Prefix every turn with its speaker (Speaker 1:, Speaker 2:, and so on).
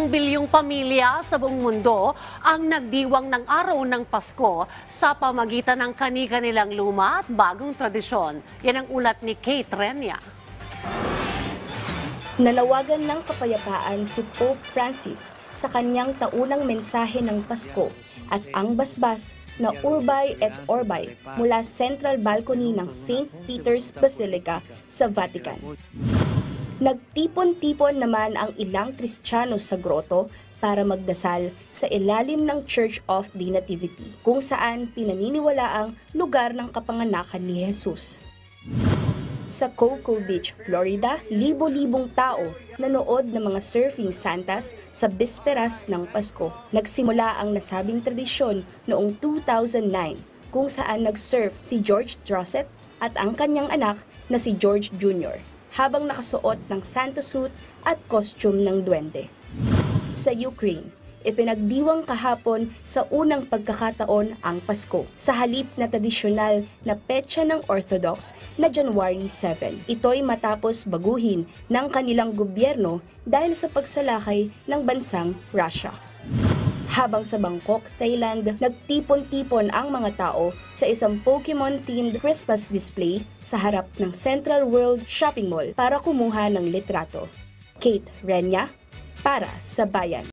Speaker 1: Bilyong-bilyong pamilya sa buong mundo ang nagdiwang ng araw ng Pasko sa pamagitan ng kani-kanilang luma at bagong tradisyon. Yan ang ulat ni Kate Renya.
Speaker 2: Nanawagan ng kapayapaan si Pope Francis sa kanyang taunang mensahe ng Pasko at ang basbas na Urbi et Orbi mula central balcony ng St. Peter's Basilica sa Vatican. Nagtipon-tipon naman ang ilang Kristiyano sa grotto para magdasal sa ilalim ng Church of the Nativity, kung saan pinaniniwalaang lugar ng kapanganakan ni Jesus. Sa Cocoa Beach, Florida, libo-libong tao nanood ng mga surfing santas sa bisperas ng Pasko. Nagsimula ang nasabing tradisyon noong 2009 kung saan nag-surf si George Trossett at ang kanyang anak na si George Jr. habang nakasuot ng Santa suit at costume ng duwende. Sa Ukraine, ipinagdiwang kahapon sa unang pagkakataon ang Pasko sa halip na tradisyonal na petsa ng Orthodox na January 7. Ito'y matapos baguhin ng kanilang gobyerno dahil sa pagsalakay ng bansang Russia. Habang sa Bangkok, Thailand, nagtipon-tipon ang mga tao sa isang Pokemon-themed Christmas display sa harap ng Central World Shopping Mall para kumuha ng litrato. Kate Renya, para sa Bayan.